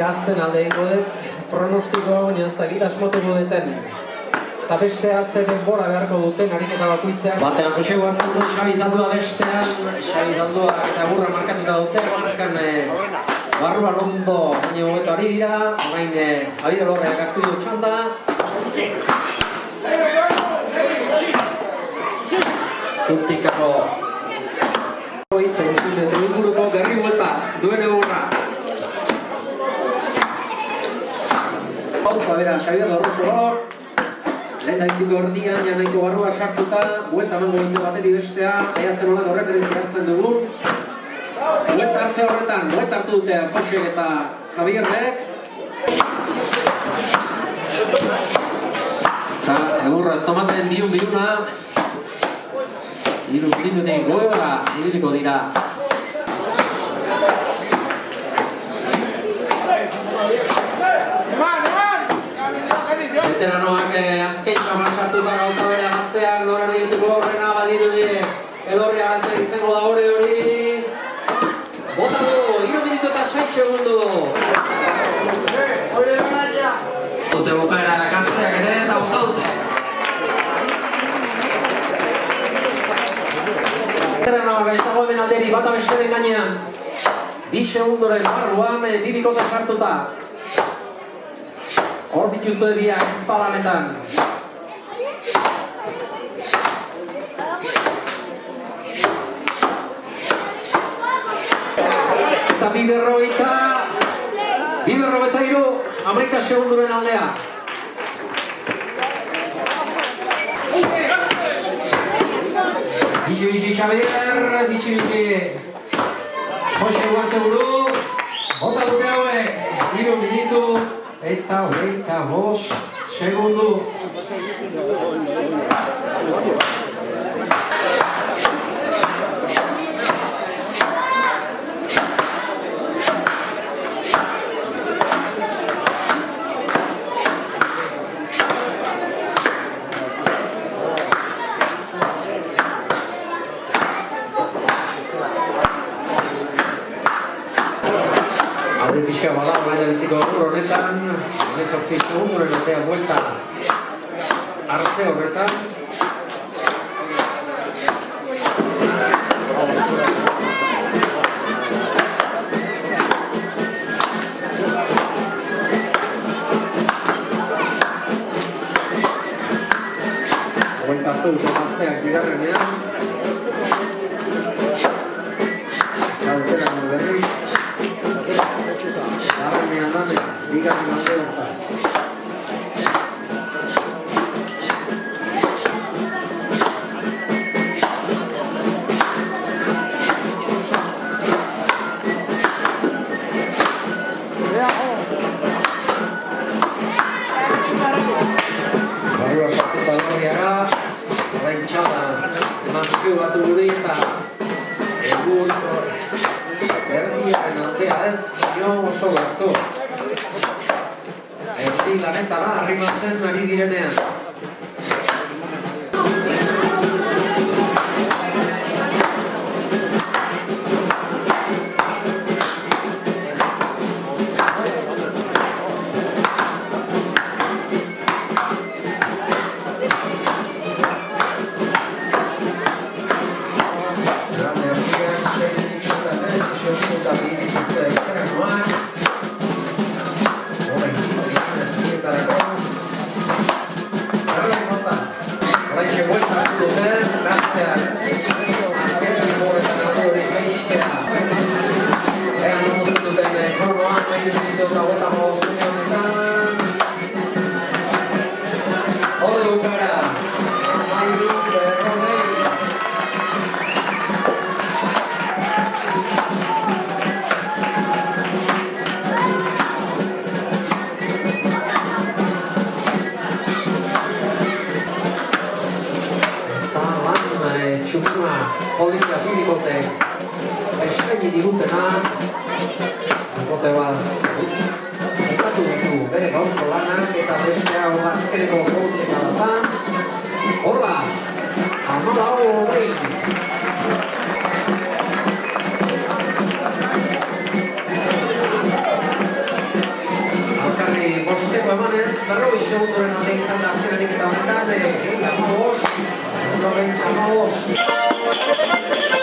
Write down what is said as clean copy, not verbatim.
azten alde ingo dut pronostikoa, baina ez da gira asmatuko duten. Eta bestea ze denbora beharko duten ariketa bakoitzean. Batean Jose Guarnaldo, Xabi Zaldua bestean, Xabi Zaldua eta Agurra markatuta dute, markan barruan ondo baina hobeto ari dira, orain Javier Lorreak hartu du txanda. Zuntikako zentzimetro inguruko gerri buelta duen egurra. Pauza bera, Xabier Larroso hor. Lehen daiziko erdian, janaiko barrua sartuta, buelta emango gindu batetik bestea, eatzen olako referentzia hartzen dugun. Buelta hartzea horretan, buelta hartu dute Josek eta Javierrek. Eta egurra ez tomaten biuna. 3 minututik goera ibiliko dira. Veteranoak azken txamar sartuta gauza bere gazteak norari dituko horrena badiru die elorria gantzen izango da hori. Bota du, 3 minutu eta 6 segundu. Dute bukaera gazteak ere eta bota dute. Veteranoak ez dago hemen alderi bata besteren gainean. 2 segundoren barruan bibikota sartuta. Hor dituzue biak ezpalanetan. Eta 2:53, 11 segunduren aldea. Bizi Xabier, bizi Jose Guarteburu, bota dute hauek, 3 minutu eta 25 segundu. Pixka bada, baina biziko horretan, 18 segunduren aldea buelta hartze horretan. Buelta hartu dute gazteak bigarrenean. Gaurteran berriz. Bigarren alde horretan. Barrua sartuta Lorriaga, orain txala emanzio batu guri eta egur erdiaren aldea ez oso gartu. Erdi lanetara arrimatzen ari direnean. Txukuna, polita bibikote eskaini digutena bikote bat ekatu ditu bere gaurko lanak eta bestea azkeneko polita datan horra, 14:20. segundoren alde izan da azken ariketa honetan, 95.